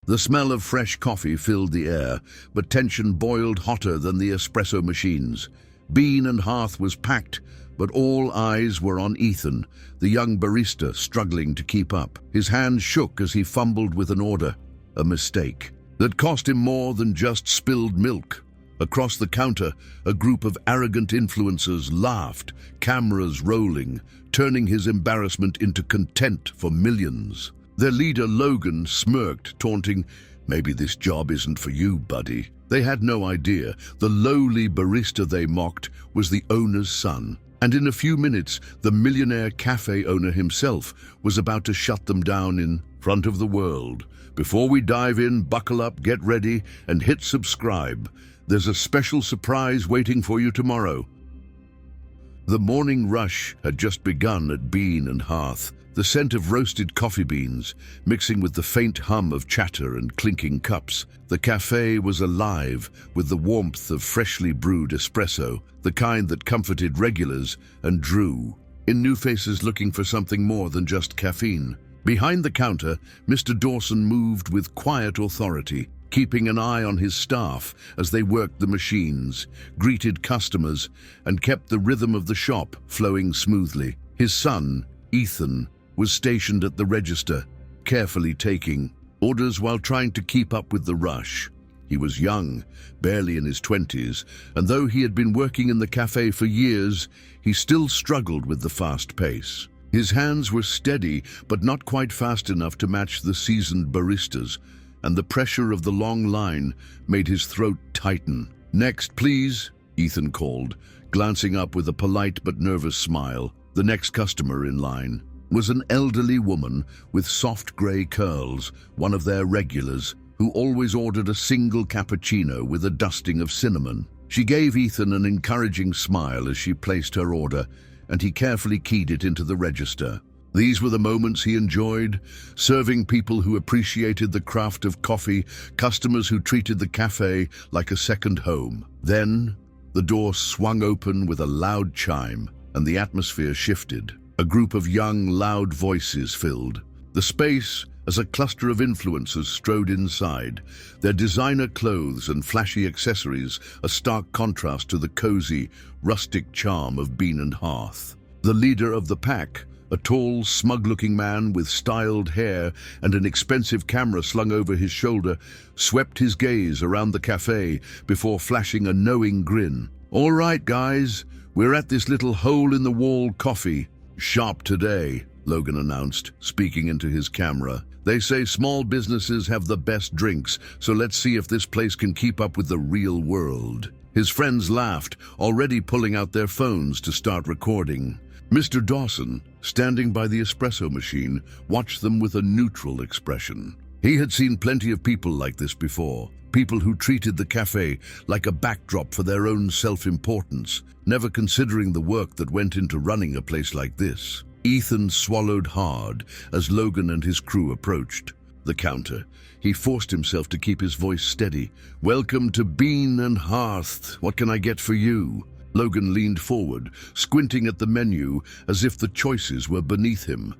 The smell of fresh coffee filled the air, but tension boiled hotter than the espresso machines. Bean and Hearth was packed, but all eyes were on Ethan, the young barista struggling to keep up. His hands shook as he fumbled with an order, a mistake that cost him more than just spilled milk. Across the counter, a group of arrogant influencers laughed, cameras rolling, turning his embarrassment into content for millions. Their leader, Logan, smirked, taunting, "Maybe this job isn't for you, buddy." They had no idea the lowly barista they mocked was the owner's son. And in a few minutes, the Millionaire cafe owner himself was about to shut them down in front of the world. Before we dive in, buckle up, get ready, and hit subscribe. There's a special surprise waiting for you tomorrow. The morning rush had just begun at Bean and Hearth. The scent of roasted coffee beans, mixing with the faint hum of chatter and clinking cups. The cafe was alive with the warmth of freshly brewed espresso, the kind that comforted regulars and drew in new faces looking for something more than just caffeine. Behind the counter, Mr. Dawson moved with quiet authority, keeping an eye on his staff as they worked the machines, greeted customers, and kept the rhythm of the shop flowing smoothly. His son, Ethan, was stationed at the register, carefully taking orders while trying to keep up with the rush. He was young, barely in his 20s, and though he had been working in the cafe for years, he still struggled with the fast pace. His hands were steady, but not quite fast enough to match the seasoned baristas, and the pressure of the long line made his throat tighten. "Next, please," Ethan called, glancing up with a polite but nervous smile. The next customer in line was an elderly woman with soft grey curls, one of their regulars, who always ordered a single cappuccino with a dusting of cinnamon. She gave Ethan an encouraging smile as she placed her order, and he carefully keyed it into the register. These were the moments he enjoyed, serving people who appreciated the craft of coffee, customers who treated the cafe like a second home. Then, the door swung open with a loud chime, and the atmosphere shifted. A group of young, loud voices filled the space as a cluster of influencers strode inside, their designer clothes and flashy accessories a stark contrast to the cozy, rustic charm of Bean and Hearth. The leader of the pack, a tall, smug-looking man with styled hair and an expensive camera slung over his shoulder, swept his gaze around the cafe before flashing a knowing grin. "All right, guys, we're at this little hole-in-the-wall coffee shop today," Logan announced, speaking into his camera. "They say small businesses have the best drinks, so let's see if this place can keep up with the real world." His friends laughed, already pulling out their phones to start recording. Mr. Dawson, standing by the espresso machine, watched them with a neutral expression. He had seen plenty of people like this before, people who treated the cafe like a backdrop for their own self-importance, never considering the work that went into running a place like this. Ethan swallowed hard as Logan and his crew approached the counter. He forced himself to keep his voice steady. "Welcome to Bean and Hearth. What can I get for you?" Logan leaned forward, squinting at the menu as if the choices were beneath him.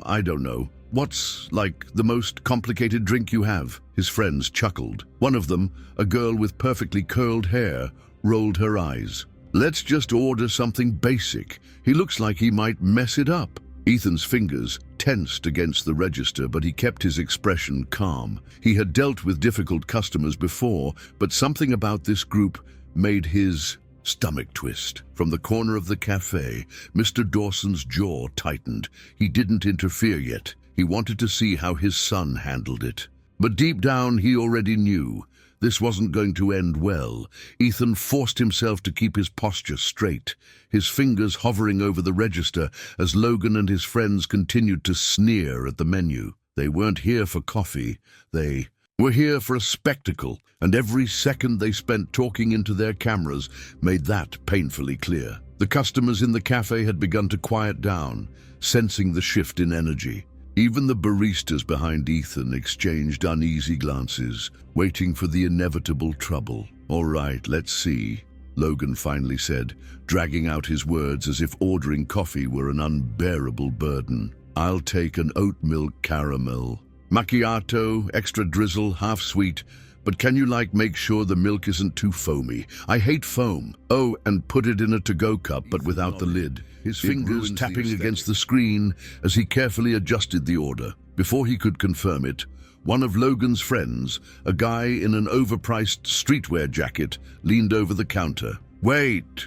I don't know. What's, like, the most complicated drink you have?" His friends chuckled. One of them, a girl with perfectly curled hair, rolled her eyes. "Let's just order something basic. He looks like he might mess it up." Ethan's fingers tensed against the register, but he kept his expression calm. He had dealt with difficult customers before, but something about this group made his stomach twist. From the corner of the cafe, Mr. Dawson's jaw tightened. He didn't interfere yet. He wanted to see how his son handled it. But deep down, he already knew this wasn't going to end well. Ethan forced himself to keep his posture straight, his fingers hovering over the register as Logan and his friends continued to sneer at the menu. They weren't here for coffee. They were here for a spectacle, and every second they spent talking into their cameras made that painfully clear. The customers in the cafe had begun to quiet down, sensing the shift in energy. Even the baristas behind Ethan exchanged uneasy glances, waiting for the inevitable trouble. "All right, let's see," Logan finally said, dragging out his words as if ordering coffee were an unbearable burden. "I'll take an oat milk caramel." Macchiato, extra drizzle, half sweet. But can you make sure the milk isn't too foamy? I hate foam. Oh, and put it in a to-go cup, but without the lid. His fingers tapping against the screen as he carefully adjusted the order. Before he could confirm it, one of Logan's friends, a guy in an overpriced streetwear jacket, leaned over the counter. Wait,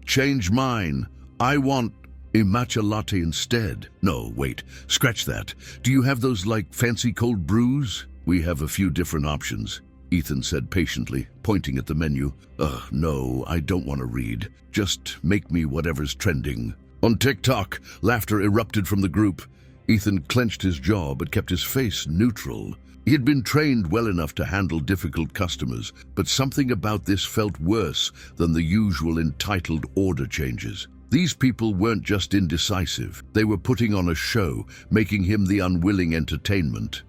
change mine. I want a matcha latte instead. No, wait, scratch that. Do you have those fancy cold brews? We have a few different options, Ethan said patiently, pointing at the menu. No, I don't want to read. Just make me whatever's trending. On TikTok, laughter erupted from the group. Ethan clenched his jaw but kept his face neutral. He had been trained well enough to handle difficult customers, but something about this felt worse than the usual entitled order changes. These people weren't just indecisive. They were putting on a show, making him the unwilling entertainment.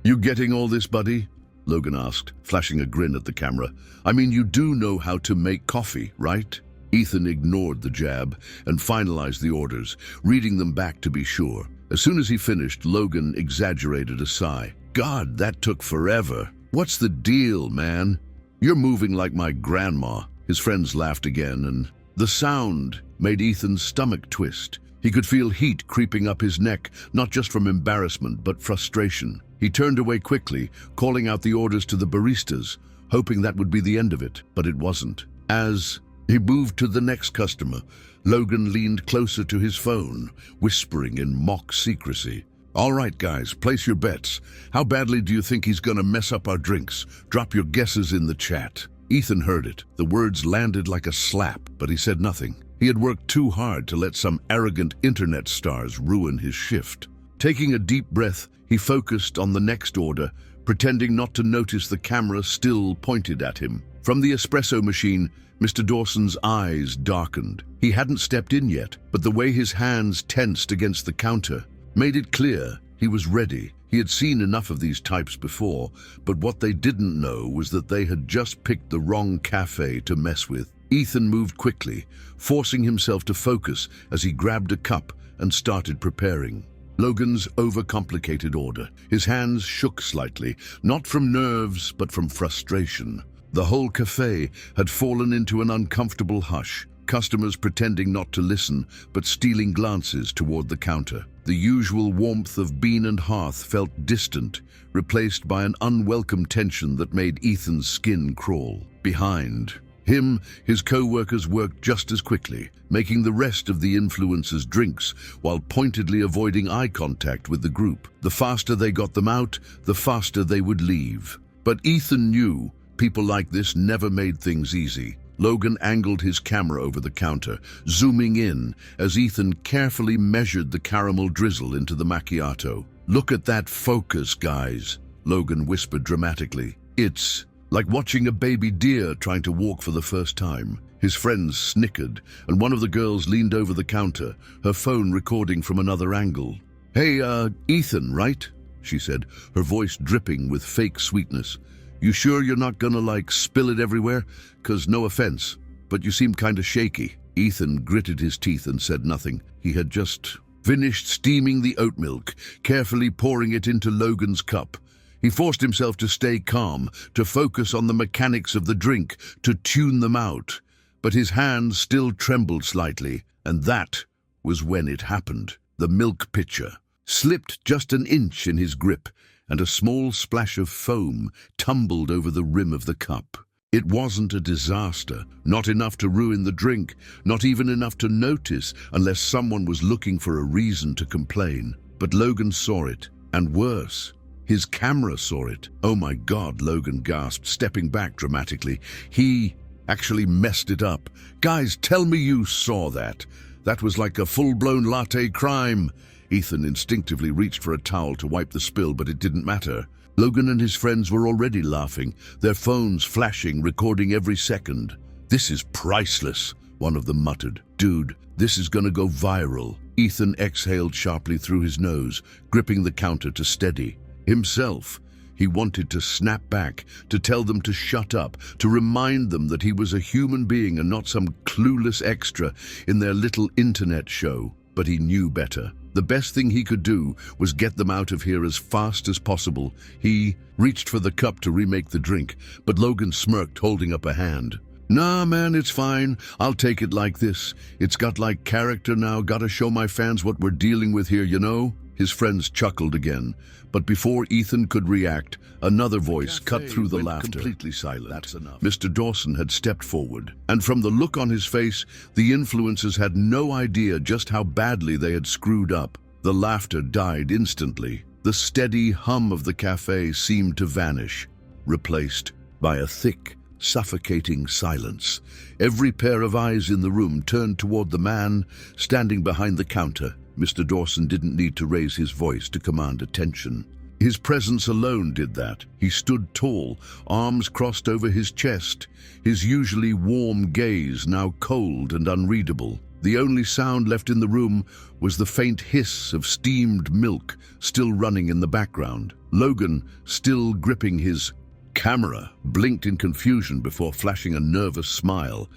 You getting all this, buddy? Logan asked, flashing a grin at the camera. I mean, you do know how to make coffee, right? Ethan ignored the jab and finalized the orders, reading them back to be sure. As soon as he finished, Logan exaggerated a sigh. God, that took forever. What's the deal, man? You're moving like my grandma. His friends laughed again, and the sound made Ethan's stomach twist. He could feel heat creeping up his neck, not just from embarrassment, but frustration. He turned away quickly, calling out the orders to the baristas, hoping that would be the end of it, but it wasn't. As he moved to the next customer, Logan leaned closer to his phone, whispering in mock secrecy. All right, guys, place your bets. How badly do you think he's gonna mess up our drinks? Drop your guesses in the chat. Ethan heard it. The words landed like a slap, but he said nothing. He had worked too hard to let some arrogant internet stars ruin his shift. Taking a deep breath, he focused on the next order, pretending not to notice the camera still pointed at him. From the espresso machine, Mr. Dawson's eyes darkened. He hadn't stepped in yet, but the way his hands tensed against the counter made it clear he was ready. He had seen enough of these types before, but what they didn't know was that they had just picked the wrong cafe to mess with. Ethan moved quickly, forcing himself to focus as he grabbed a cup and started preparing. Logan's overcomplicated order. His hands shook slightly, not from nerves, but from frustration. The whole cafe had fallen into an uncomfortable hush, customers pretending not to listen, but stealing glances toward the counter. The usual warmth of bean and hearth felt distant, replaced by an unwelcome tension that made Ethan's skin crawl. Behind him, his co-workers worked just as quickly, making the rest of the influencers drinks while pointedly avoiding eye contact with the group. The faster they got them out, the faster they would leave. But Ethan knew people like this never made things easy. Logan angled his camera over the counter, zooming in as Ethan carefully measured the caramel drizzle into the macchiato. "Look at that focus, guys," Logan whispered dramatically. "It's like watching a baby deer trying to walk for the first time." His friends snickered, and one of the girls leaned over the counter, her phone recording from another angle. "Hey, Ethan, right?" she said, her voice dripping with fake sweetness. "You sure you're not gonna, spill it everywhere? 'Cause no offense, but you seem kinda shaky." Ethan gritted his teeth and said nothing. He had just finished steaming the oat milk, carefully pouring it into Logan's cup. He forced himself to stay calm, to focus on the mechanics of the drink, to tune them out. But his hands still trembled slightly, and that was when it happened. The milk pitcher slipped just an inch in his grip, and a small splash of foam tumbled over the rim of the cup. It wasn't a disaster, not enough to ruin the drink, not even enough to notice unless someone was looking for a reason to complain. But Logan saw it, and worse, his camera saw it. "Oh my God," Logan gasped, stepping back dramatically. "He actually messed it up. Guys, tell me you saw that. That was like a full-blown latte crime." Ethan instinctively reached for a towel to wipe the spill, but it didn't matter. Logan and his friends were already laughing, their phones flashing, recording every second. "This is priceless," one of them muttered. "Dude, this is gonna go viral." Ethan exhaled sharply through his nose, gripping the counter to steady himself. He wanted to snap back, to tell them to shut up, to remind them that he was a human being and not some clueless extra in their little internet show. but he knew better. The best thing he could do was get them out of here as fast as possible. He reached for the cup to remake the drink, but Logan smirked, holding up a hand. Nah, man, it's fine. I'll take it like this. It's got like character now. Gotta show my fans what we're dealing with here, you know? His friends chuckled again, but before Ethan could react, another voice cut through the laughter. Completely silent. That's enough. Mr. Dawson had stepped forward, and from the look on his face, the influencers had no idea just how badly they had screwed up. The laughter died instantly. The steady hum of the cafe seemed to vanish, replaced by a thick, suffocating silence. Every pair of eyes in the room turned toward the man standing behind the counter. Mr. Dawson didn't need to raise his voice to command attention. His presence alone did that. He stood tall, arms crossed over his chest, his usually warm gaze now cold and unreadable. The only sound left in the room was the faint hiss of steamed milk still running in the background. Logan, still gripping his camera, blinked in confusion before flashing a nervous smile.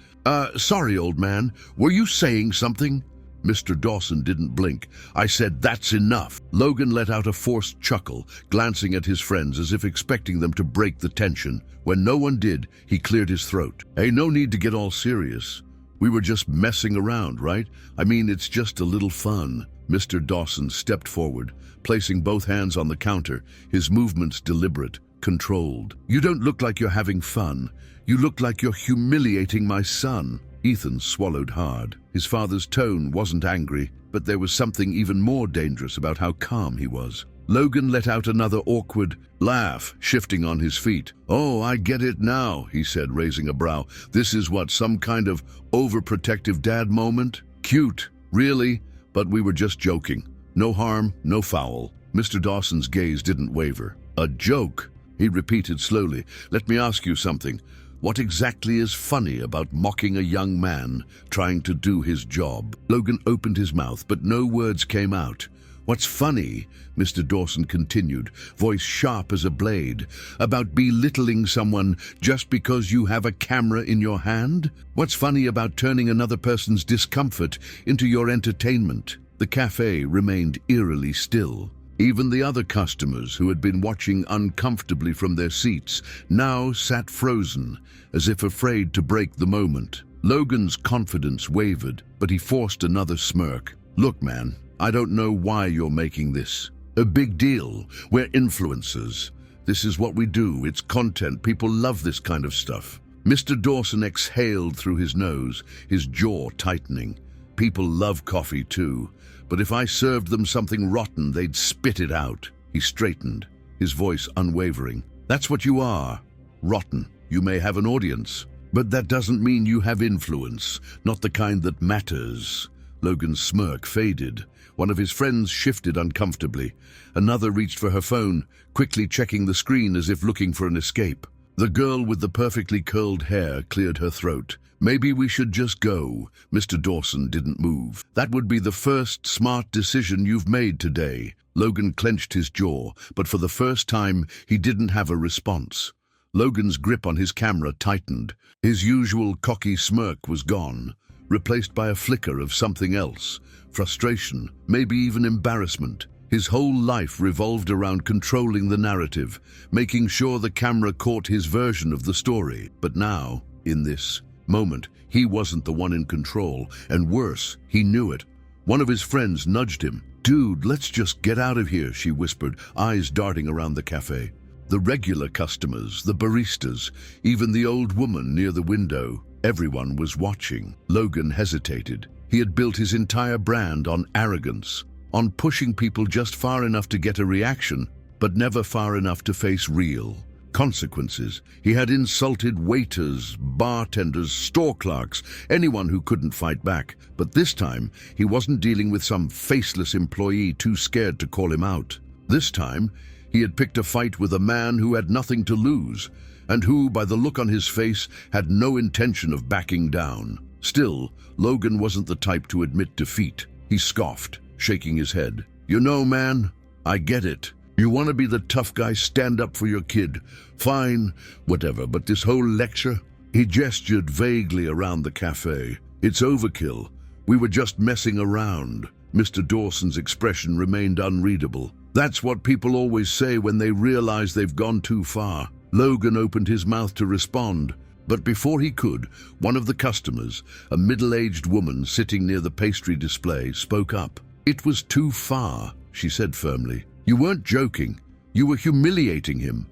Sorry, old man, were you saying something?" Mr. Dawson didn't blink. "I said that's enough." Logan let out a forced chuckle, glancing at his friends as if expecting them to break the tension. When no one did, he cleared his throat. "Hey, no need to get all serious. We were just messing around, right? I mean, it's just a little fun." Mr. Dawson stepped forward, placing both hands on the counter, his movements deliberate, controlled. "You don't look like you're having fun. You look like you're humiliating my son." Ethan swallowed hard. His father's tone wasn't angry, but there was something even more dangerous about how calm he was. Logan let out another awkward laugh, shifting on his feet. "Oh, I get it now," he said, raising a brow. "This is what, some kind of overprotective dad moment? Cute, really, but we were just joking. No harm, no foul." Mr. Dawson's gaze didn't waver. "A joke?" he repeated slowly. "Let me ask you something. What exactly is funny about mocking a young man trying to do his job?" Logan opened his mouth, but no words came out. "What's funny," Mr. Dawson continued, voice sharp as a blade, "about belittling someone just because you have a camera in your hand? What's funny about turning another person's discomfort into your entertainment?" The cafe remained eerily still. Even the other customers, who had been watching uncomfortably from their seats, now sat frozen, as if afraid to break the moment. Logan's confidence wavered, but he forced another smirk. "Look, man, I don't know why you're making this a big deal. We're influencers. This is what we do. It's content. People love this kind of stuff." Mr. Dawson exhaled through his nose, his jaw tightening. "People love coffee too. But if I served them something rotten, they'd spit it out." He straightened, his voice unwavering. "That's what you are. Rotten. You may have an audience, but that doesn't mean you have influence. Not the kind that matters." Logan's smirk faded. One of his friends shifted uncomfortably. Another reached for her phone, quickly checking the screen as if looking for an escape. The girl with the perfectly curled hair cleared her throat. "Maybe we should just go." Mr. Dawson didn't move. "That would be the first smart decision you've made today." Logan clenched his jaw, but for the first time, he didn't have a response. Logan's grip on his camera tightened. His usual cocky smirk was gone, replaced by a flicker of something else. Frustration, maybe even embarrassment. His whole life revolved around controlling the narrative, making sure the camera caught his version of the story. But now, in this moment, he wasn't the one in control, and worse, he knew it. One of his friends nudged him. "Dude, let's just get out of here," she whispered, eyes darting around the cafe. The regular customers, the baristas, even the old woman near the window, everyone was watching. Logan hesitated. He had built his entire brand on arrogance, on pushing people just far enough to get a reaction, but never far enough to face real consequences. He had insulted waiters, bartenders, store clerks, anyone who couldn't fight back. But this time, he wasn't dealing with some faceless employee too scared to call him out. This time, he had picked a fight with a man who had nothing to lose, and who, by the look on his face, had no intention of backing down. Still, Logan wasn't the type to admit defeat. He scoffed, shaking his head. "You know, man, I get it. You want to be the tough guy, stand up for your kid. Fine, whatever, but this whole lecture?" He gestured vaguely around the cafe. "It's overkill. We were just messing around." Mr. Dawson's expression remained unreadable. That's what people always say when they realize they've gone too far. Logan opened his mouth to respond, but before he could, one of the customers, a middle-aged woman sitting near the pastry display, spoke up. "It was too far," she said firmly. "You weren't joking. You were humiliating him."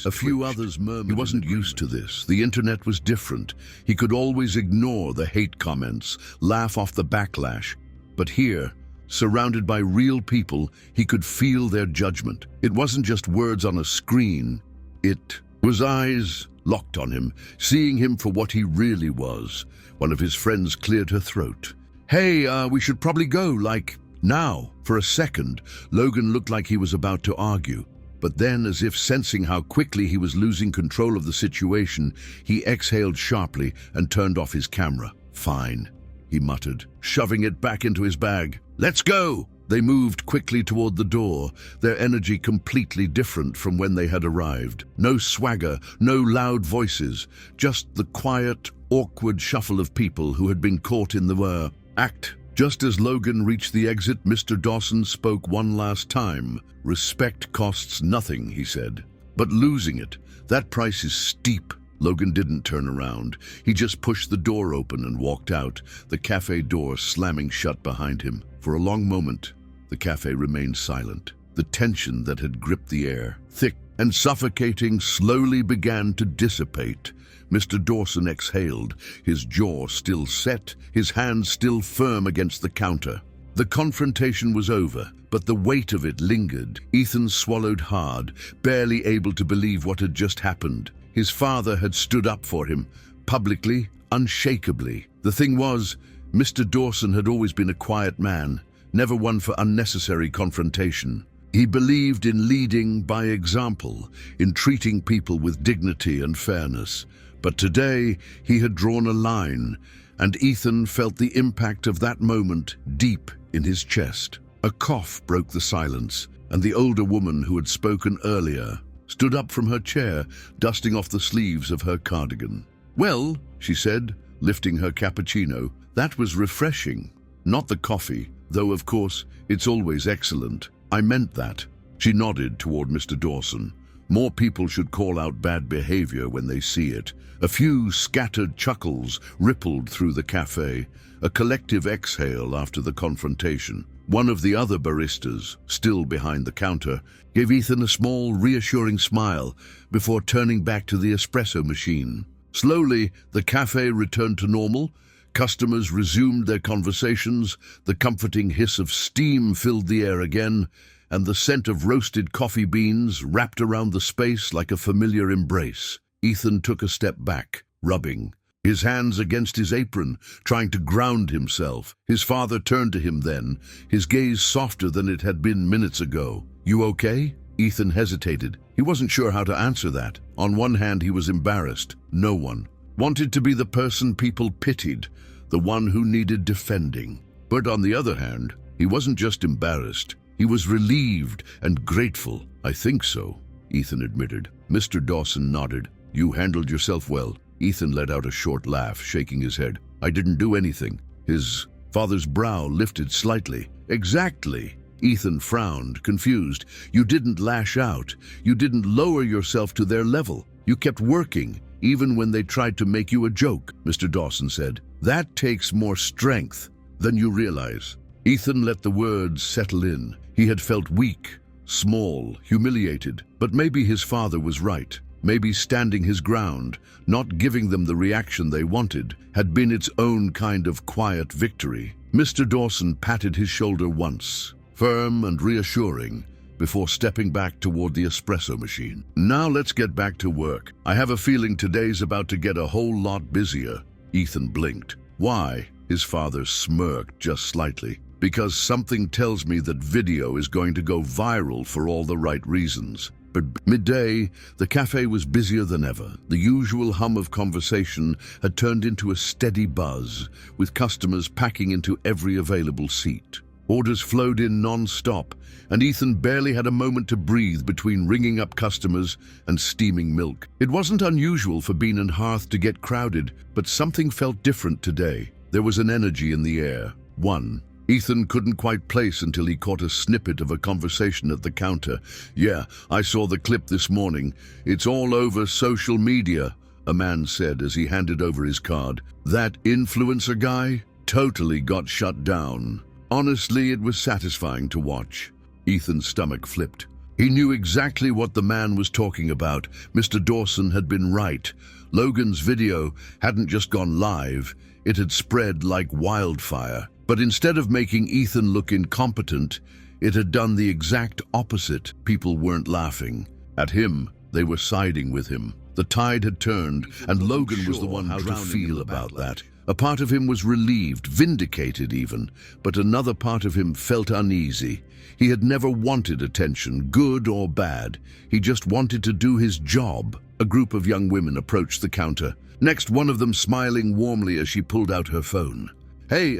A few others murmured. He wasn't used to this. The internet was different. He could always ignore the hate comments, laugh off the backlash. But here, surrounded by real people, he could feel their judgment. It wasn't just words on a screen. It was eyes locked on him, seeing him for what he really was. One of his friends cleared her throat. "Hey, we should probably go, like, now." For a second, Logan looked like he was about to argue. But then, as if sensing how quickly he was losing control of the situation, he exhaled sharply and turned off his camera. "Fine," he muttered, shoving it back into his bag. "Let's go!" They moved quickly toward the door, their energy completely different from when they had arrived. No swagger, no loud voices, just the quiet, awkward shuffle of people who had been caught in the act. Just as Logan reached the exit, Mr. Dawson spoke one last time. "Respect costs nothing," he said. "But losing it, that price is steep." Logan didn't turn around. He just pushed the door open and walked out, the cafe door slamming shut behind him. For a long moment, the cafe remained silent. The tension that had gripped the air, thick and suffocating, slowly began to dissipate. Mr. Dawson exhaled, his jaw still set, his hands still firm against the counter. The confrontation was over, but the weight of it lingered. Ethan swallowed hard, barely able to believe what had just happened. His father had stood up for him, publicly, unshakably. The thing was, Mr. Dawson had always been a quiet man, never one for unnecessary confrontation. He believed in leading by example, in treating people with dignity and fairness. But today, he had drawn a line, and Ethan felt the impact of that moment deep in his chest. A cough broke the silence, and the older woman who had spoken earlier stood up from her chair, dusting off the sleeves of her cardigan. "Well," she said, lifting her cappuccino, "that was refreshing. Not the coffee, though of course it's always excellent. I meant that." She nodded toward Mr. Dawson. More people should call out bad behavior when they see it. A few scattered chuckles rippled through the cafe, a collective exhale after the confrontation. One of the other baristas, still behind the counter, gave Ethan a small, reassuring smile before turning back to the espresso machine. Slowly, the cafe returned to normal. Customers resumed their conversations, the comforting hiss of steam filled the air again, and the scent of roasted coffee beans wrapped around the space like a familiar embrace. Ethan took a step back, rubbing his hands against his apron, trying to ground himself. His father turned to him then, his gaze softer than it had been minutes ago. "You okay?" Ethan hesitated. He wasn't sure how to answer that. On one hand, he was embarrassed. No one wanted to be the person people pitied, the one who needed defending. But on the other hand, he wasn't just embarrassed. He was relieved and grateful. "I think so," Ethan admitted. Mr. Dawson nodded. "You handled yourself well." Ethan let out a short laugh, shaking his head. "I didn't do anything." His father's brow lifted slightly. "Exactly." Ethan frowned, confused. "You didn't lash out. You didn't lower yourself to their level. You kept working, even when they tried to make you a joke," Mr. Dawson said. "That takes more strength than you realize." Ethan let the words settle in. He had felt weak, small, humiliated. But maybe his father was right. Maybe standing his ground, not giving them the reaction they wanted, had been its own kind of quiet victory. Mr. Dawson patted his shoulder once, firm and reassuring, before stepping back toward the espresso machine. "Now let's get back to work. I have a feeling today's about to get a whole lot busier." Ethan blinked. "Why?" His father smirked just slightly. "Because something tells me that video is going to go viral for all the right reasons." But midday, the cafe was busier than ever. The usual hum of conversation had turned into a steady buzz, with customers packing into every available seat. Orders flowed in non-stop, and Ethan barely had a moment to breathe between ringing up customers and steaming milk. It wasn't unusual for Bean and Hearth to get crowded, but something felt different today. There was an energy in the air. One Ethan couldn't quite place until he caught a snippet of a conversation at the counter. "Yeah, I saw the clip this morning. It's all over social media," a man said as he handed over his card. "That influencer guy totally got shut down." Honestly, it was satisfying to watch. Ethan's stomach flipped. He knew exactly what the man was talking about. Mr. Dawson had been right. Logan's video hadn't just gone live, it had spread like wildfire. But instead of making Ethan look incompetent, it had done the exact opposite. People weren't laughing at him, they were siding with him. The tide had turned, and Logan was the one how to feel about that. A part of him was relieved, vindicated even, but another part of him felt uneasy. He had never wanted attention, good or bad. He just wanted to do his job. A group of young women approached the counter. Next, one of them smiling warmly as she pulled out her phone. "Hey,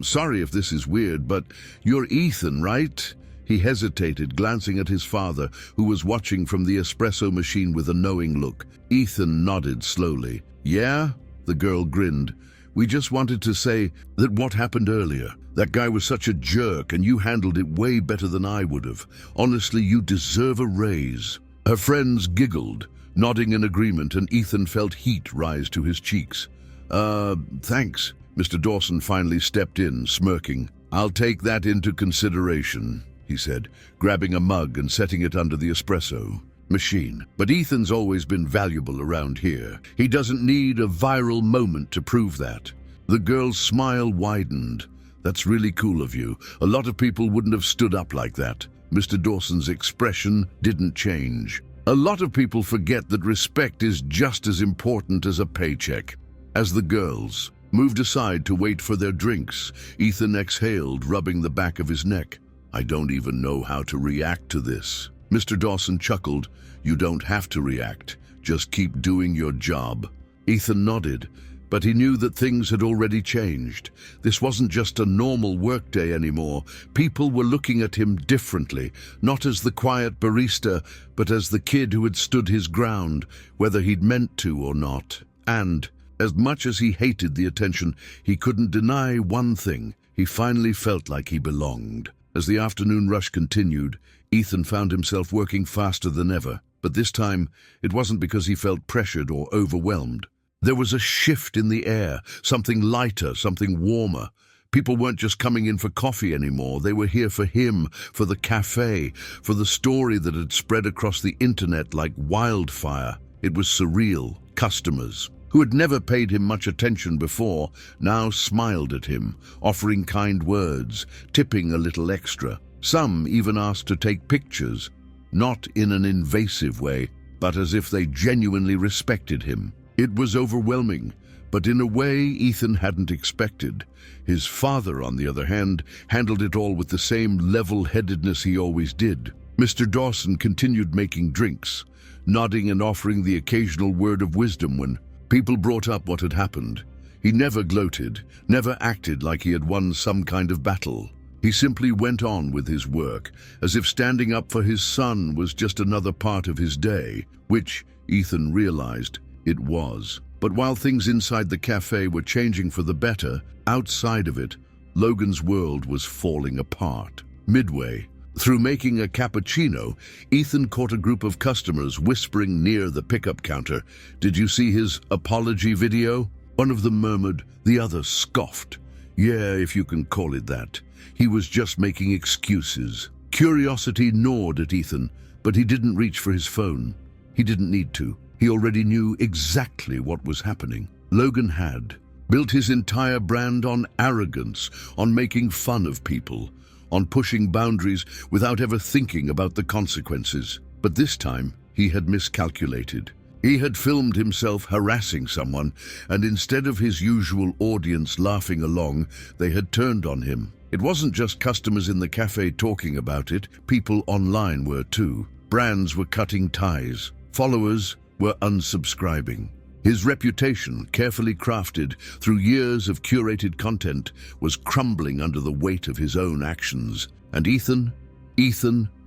sorry if this is weird, but you're Ethan, right?" He hesitated, glancing at his father, who was watching from the espresso machine with a knowing look. Ethan nodded slowly. "Yeah?" The girl grinned. "We just wanted to say that what happened earlier, that guy was such a jerk and you handled it way better than I would have. Honestly, you deserve a raise." Her friends giggled, nodding in agreement, and Ethan felt heat rise to his cheeks. Thanks." Mr. Dawson finally stepped in, smirking. "I'll take that into consideration," he said, grabbing a mug and setting it under the espresso machine. "But Ethan's always been valuable around here. He doesn't need a viral moment to prove that." The girl's smile widened. "That's really cool of you. A lot of people wouldn't have stood up like that." Mr. Dawson's expression didn't change. "A lot of people forget that respect is just as important as a paycheck." As the girls moved aside to wait for their drinks, Ethan exhaled, rubbing the back of his neck. "I don't even know how to react to this." Mr. Dawson chuckled. "You don't have to react. Just keep doing your job." Ethan nodded, but he knew that things had already changed. This wasn't just a normal workday anymore. People were looking at him differently, not as the quiet barista, but as the kid who had stood his ground, whether he'd meant to or not. And as much as he hated the attention, he couldn't deny one thing. He finally felt like he belonged. As the afternoon rush continued, Ethan found himself working faster than ever. But this time, it wasn't because he felt pressured or overwhelmed. There was a shift in the air, something lighter, something warmer. People weren't just coming in for coffee anymore. They were here for him, for the cafe, for the story that had spread across the internet like wildfire. It was surreal. Customers, who had never paid him much attention before, now smiled at him, offering kind words, tipping a little extra. Some even asked to take pictures, not in an invasive way, but as if they genuinely respected him. It was overwhelming, but in a way Ethan hadn't expected. His father, on the other hand, handled it all with the same level-headedness he always did. Mr. Dawson continued making drinks, nodding and offering the occasional word of wisdom when people brought up what had happened. He never gloated, never acted like he had won some kind of battle. He simply went on with his work, as if standing up for his son was just another part of his day, which, Ethan realized, it was. But while things inside the cafe were changing for the better, outside of it, Logan's world was falling apart. Midway, through making a cappuccino, Ethan caught a group of customers whispering near the pickup counter. "Did you see his apology video?" One of them murmured, the other scoffed. "Yeah, if you can call it that. He was just making excuses." Curiosity gnawed at Ethan, but he didn't reach for his phone. He didn't need to. He already knew exactly what was happening. Logan had built his entire brand on arrogance, on making fun of people, on pushing boundaries without ever thinking about the consequences. But this time, he had miscalculated. He had filmed himself harassing someone, and instead of his usual audience laughing along, they had turned on him. It wasn't just customers in the cafe talking about it, people online were too. Brands were cutting ties. Followers were unsubscribing. His reputation, carefully crafted through years of curated content, was crumbling under the weight of his own actions. And Ethan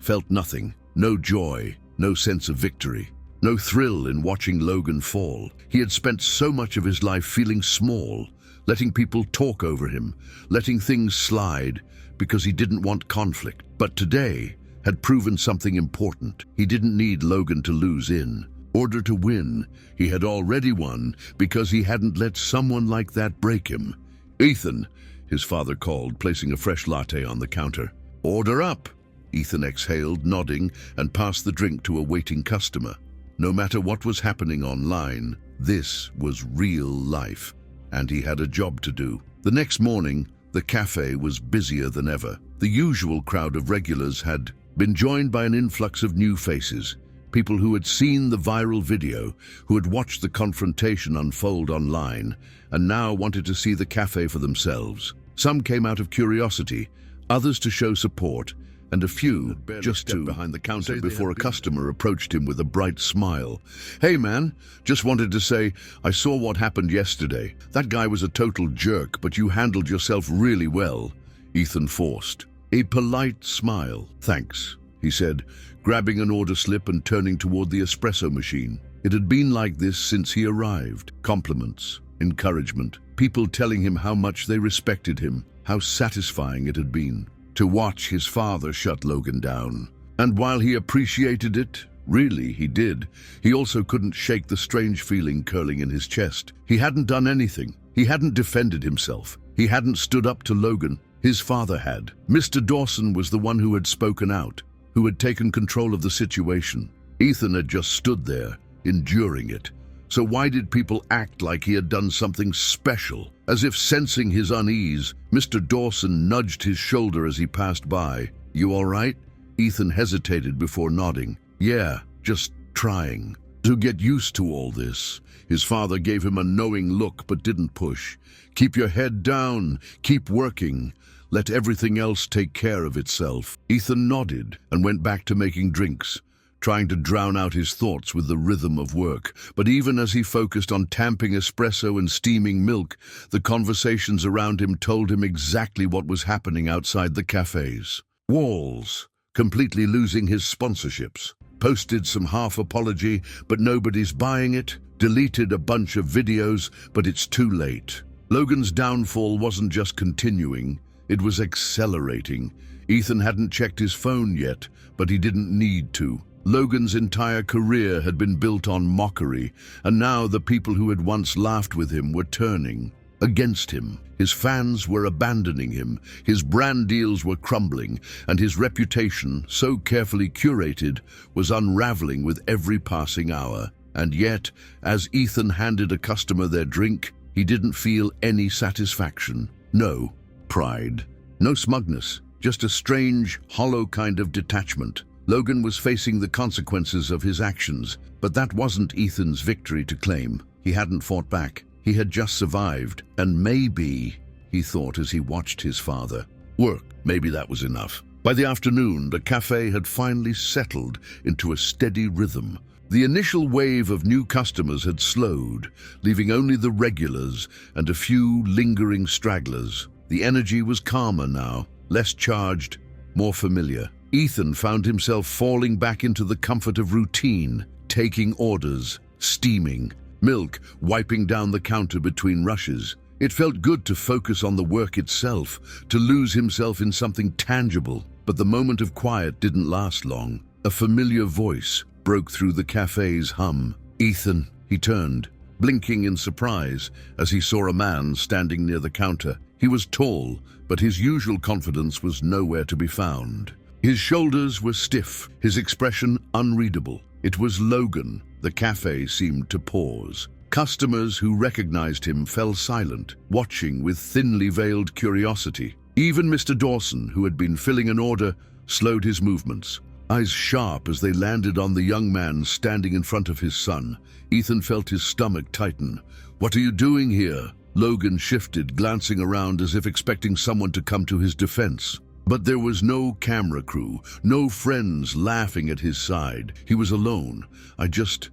felt nothing. No joy, no sense of victory, no thrill in watching Logan fall. He had spent so much of his life feeling small, letting people talk over him, letting things slide because he didn't want conflict. But today had proven something important. He didn't need Logan to lose in order to win. He had already won because he hadn't let someone like that break him. "Ethan," his father called, placing a fresh latte on the counter. "Order up." Ethan exhaled, nodding, and passed the drink to a waiting customer. No matter what was happening online, this was real life, and he had a job to do. The next morning, the cafe was busier than ever. The usual crowd of regulars had been joined by an influx of new faces, people who had seen the viral video, who had watched the confrontation unfold online, and now wanted to see the cafe for themselves. Some came out of curiosity, others to show support, and a few just to behind the counter before a customer approached him with a bright smile. "Hey man, just wanted to say, I saw what happened yesterday. That guy was a total jerk, but you handled yourself really well." Ethan forced a polite smile. "Thanks," he said, grabbing an order slip and turning toward the espresso machine. It had been like this since he arrived. Compliments, encouragement, people telling him how much they respected him, how satisfying it had been to watch his father shut Logan down. And while he appreciated it, really he did, he also couldn't shake the strange feeling curling in his chest. He hadn't done anything. He hadn't defended himself. He hadn't stood up to Logan. His father had. Mr. Dawson was the one who had spoken out, who had taken control of the situation. Ethan had just stood there, enduring it. So why did people act like he had done something special? As if sensing his unease, Mr. Dawson nudged his shoulder as he passed by. "You all right?" Ethan hesitated before nodding. "Yeah, just trying to get used to all this." His father gave him a knowing look but didn't push. "Keep your head down, keep working. Let everything else take care of itself." Ethan nodded and went back to making drinks, trying to drown out his thoughts with the rhythm of work. But even as he focused on tamping espresso and steaming milk, the conversations around him told him exactly what was happening outside the cafes. Walls, completely losing his sponsorships. Posted some half apology, but nobody's buying it. Deleted a bunch of videos, but it's too late. Logan's downfall wasn't just continuing, it was accelerating. Ethan hadn't checked his phone yet, but he didn't need to. Logan's entire career had been built on mockery, and now the people who had once laughed with him were turning against him. His fans were abandoning him, his brand deals were crumbling, and his reputation, so carefully curated, was unraveling with every passing hour. And yet, as Ethan handed a customer their drink, he didn't feel any satisfaction. No pride, no smugness, just a strange, hollow kind of detachment. Logan was facing the consequences of his actions, but that wasn't Ethan's victory to claim. He hadn't fought back. He had just survived. And maybe, he thought as he watched his father work, maybe that was enough. By the afternoon, the cafe had finally settled into a steady rhythm. The initial wave of new customers had slowed, leaving only the regulars and a few lingering stragglers. The energy was calmer now, less charged, more familiar. Ethan found himself falling back into the comfort of routine, taking orders, steaming, milk wiping down the counter between rushes. It felt good to focus on the work itself, to lose himself in something tangible. But the moment of quiet didn't last long. A familiar voice broke through the cafe's hum. "Ethan," he turned, blinking in surprise as he saw a man standing near the counter. He was tall, but his usual confidence was nowhere to be found. His shoulders were stiff, his expression unreadable. It was Logan. The cafe seemed to pause. Customers who recognized him fell silent, watching with thinly veiled curiosity. Even Mr. Dawson, who had been filling an order, slowed his movements. Eyes sharp as they landed on the young man standing in front of his son. Ethan felt his stomach tighten. "What are you doing here?" Logan shifted, glancing around as if expecting someone to come to his defense. But there was no camera crew, no friends laughing at his side. He was alone. I just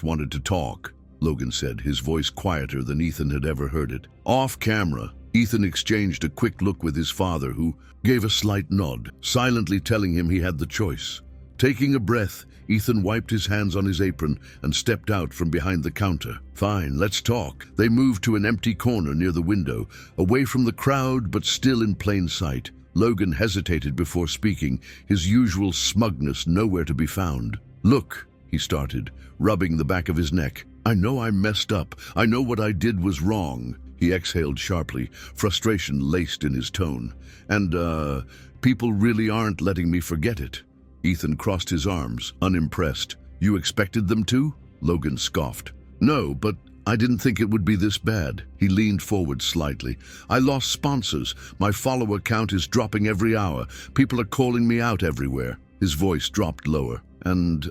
wanted to talk," Logan said, his voice quieter than Ethan had ever heard it. Off camera, Ethan exchanged a quick look with his father, who gave a slight nod, silently telling him he had the choice. Taking a breath, Ethan wiped his hands on his apron and stepped out from behind the counter. Fine, let's talk. They moved to an empty corner near the window, away from the crowd but still in plain sight. Logan hesitated before speaking, his usual smugness nowhere to be found. Look, he started, rubbing the back of his neck. I know I messed up. I know what I did was wrong. He exhaled sharply, frustration laced in his tone. And, people really aren't letting me forget it. Ethan crossed his arms, unimpressed. You expected them to? Logan scoffed. No, but I didn't think it would be this bad. He leaned forward slightly. I lost sponsors. My follower count is dropping every hour. People are calling me out everywhere. His voice dropped lower. And,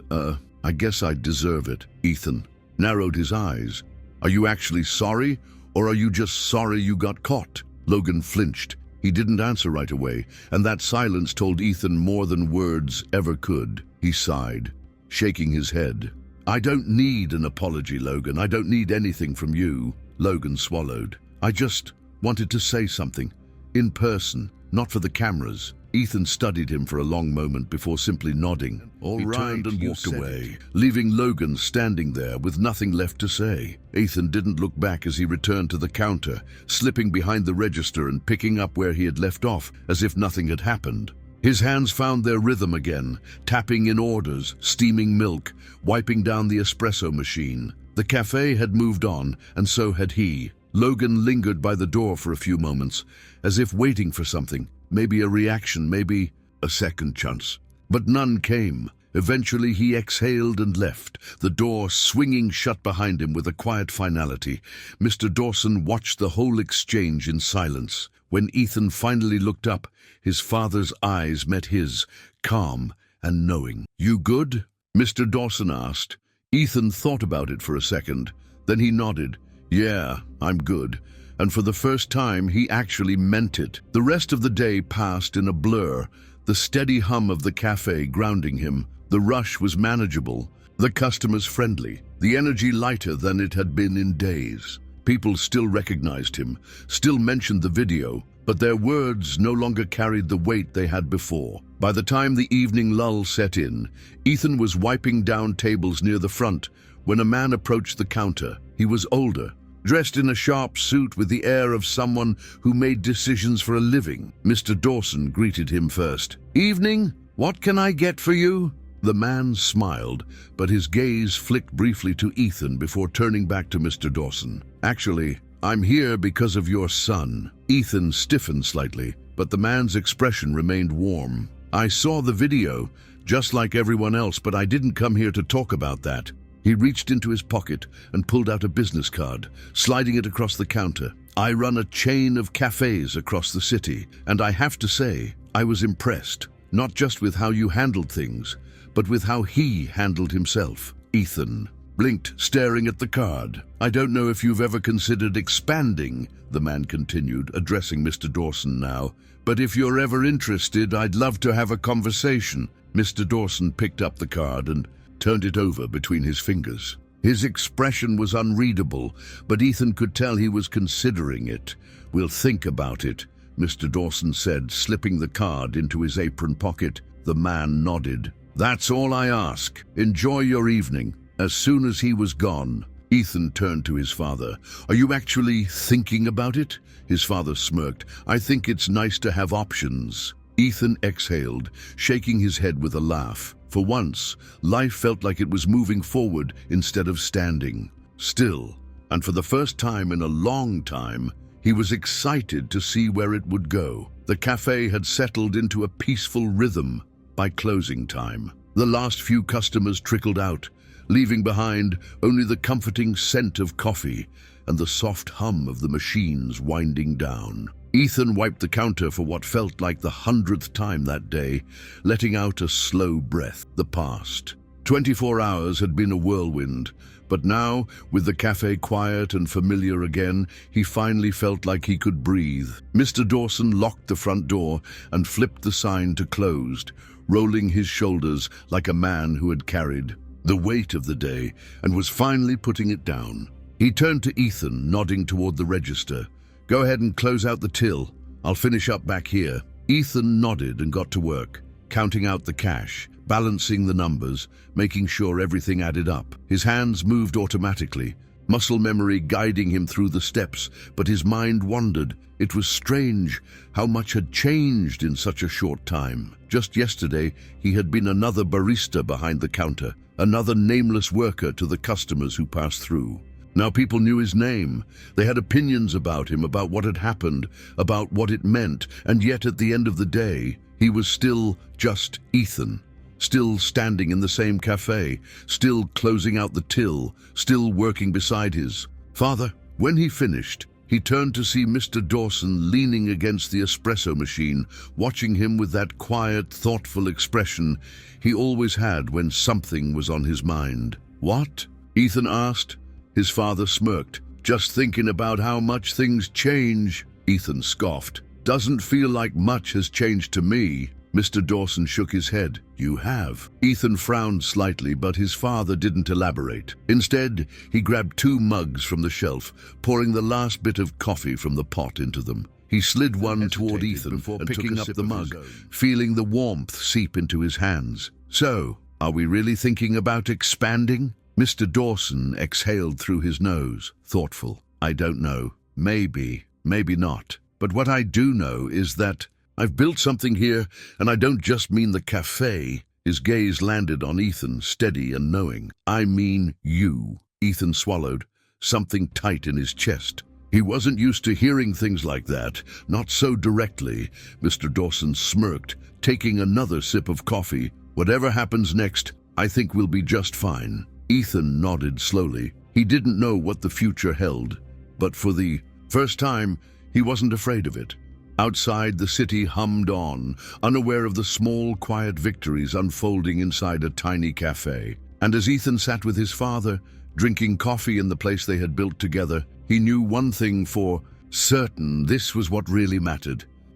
I guess I deserve it. Ethan narrowed his eyes. Are you actually sorry, or are you just sorry you got caught? Logan flinched. He didn't answer right away, and that silence told Ethan more than words ever could. He sighed, shaking his head. I don't need an apology, Logan. I don't need anything from you. Logan swallowed. I just wanted to say something. In person, not for the cameras. Ethan studied him for a long moment before simply nodding. All right, he turned and walked away, leaving Logan standing there with nothing left to say. Ethan didn't look back as he returned to the counter, slipping behind the register and picking up where he had left off, as if nothing had happened. His hands found their rhythm again, tapping in orders, steaming milk, wiping down the espresso machine. The cafe had moved on, and so had he. Logan lingered by the door for a few moments, as if waiting for something. Maybe a reaction, maybe a second chance. But none came. Eventually he exhaled and left, the door swinging shut behind him with a quiet finality. Mr. Dawson watched the whole exchange in silence. When Ethan finally looked up, his father's eyes met his, calm and knowing. You good? Mr. Dawson asked. Ethan thought about it for a second. Then he nodded. Yeah, I'm good. And for the first time, he actually meant it. The rest of the day passed in a blur, the steady hum of the cafe grounding him. The rush was manageable, the customers friendly, the energy lighter than it had been in days. People still recognized him, still mentioned the video, but their words no longer carried the weight they had before. By the time the evening lull set in, Ethan was wiping down tables near the front when a man approached the counter. He was older, dressed in a sharp suit with the air of someone who made decisions for a living. Mr. Dawson greeted him first. Evening, what can I get for you? The man smiled, but his gaze flicked briefly to Ethan before turning back to Mr. Dawson. Actually, I'm here because of your son. Ethan stiffened slightly, but the man's expression remained warm. I saw the video, just like everyone else, but I didn't come here to talk about that. He reached into his pocket and pulled out a business card, sliding it across the counter. I run a chain of cafes across the city, and I have to say, I was impressed, not just with how you handled things, but with how he handled himself. Ethan blinked, staring at the card. I don't know if you've ever considered expanding, the man continued, addressing Mr. Dawson now, but if you're ever interested, I'd love to have a conversation. Mr. Dawson picked up the card and turned it over between his fingers. His expression was unreadable, but Ethan could tell he was considering it. We'll think about it, Mr. Dawson said, slipping the card into his apron pocket. The man nodded. That's all I ask. Enjoy your evening. As soon as he was gone, Ethan turned to his father. Are you actually thinking about it? His father smirked. I think it's nice to have options. Ethan exhaled, shaking his head with a laugh. For once, life felt like it was moving forward instead of standing still. And for the first time in a long time, he was excited to see where it would go. The cafe had settled into a peaceful rhythm by closing time. The last few customers trickled out, leaving behind only the comforting scent of coffee and the soft hum of the machines winding down. Ethan wiped the counter for what felt like the 100th time that day, letting out a slow breath. The past 24 hours had been a whirlwind, but now, with the cafe quiet and familiar again, he finally felt like he could breathe. Mr. Dawson locked the front door and flipped the sign to closed, rolling his shoulders like a man who had carried the weight of the day and was finally putting it down. He turned to Ethan, nodding toward the register. Go ahead and close out the till. I'll finish up back here. Ethan nodded and got to work, counting out the cash, balancing the numbers, making sure everything added up. His hands moved automatically, muscle memory guiding him through the steps, but his mind wandered. It was strange how much had changed in such a short time. Just yesterday, he had been another barista behind the counter, another nameless worker to the customers who passed through. Now people knew his name. They had opinions about him, about what had happened, about what it meant, and yet at the end of the day, he was still just Ethan. Still standing in the same cafe, still closing out the till, still working beside his father. When he finished, he turned to see Mr. Dawson leaning against the espresso machine, watching him with that quiet, thoughtful expression he always had when something was on his mind. "What?" Ethan asked. His father smirked. "Just thinking about how much things change," Ethan scoffed. "Doesn't feel like much has changed to me." Mr. Dawson shook his head. "You have." Ethan frowned slightly, but his father didn't elaborate. Instead, he grabbed 2 mugs from the shelf, pouring the last bit of coffee from the pot into them. He slid one toward Ethan before picking up the mug, feeling the warmth seep into his hands. "So, are we really thinking about expanding?" Mr. Dawson exhaled through his nose, thoughtful. "I don't know. Maybe, maybe not. But what I do know is that I've built something here, and I don't just mean the cafe." His gaze landed on Ethan, steady and knowing. "I mean you." Ethan swallowed, something tight in his chest. He wasn't used to hearing things like that, not so directly. Mr. Dawson smirked, taking another sip of coffee. "Whatever happens next, I think we'll be just fine." Ethan nodded slowly. He didn't know what the future held, but for the first time, he wasn't afraid of it. Outside, the city hummed on, unaware of the small, quiet victories unfolding inside a tiny cafe. And as Ethan sat with his father, drinking coffee in the place they had built together, he knew one thing for certain: this was what really mattered.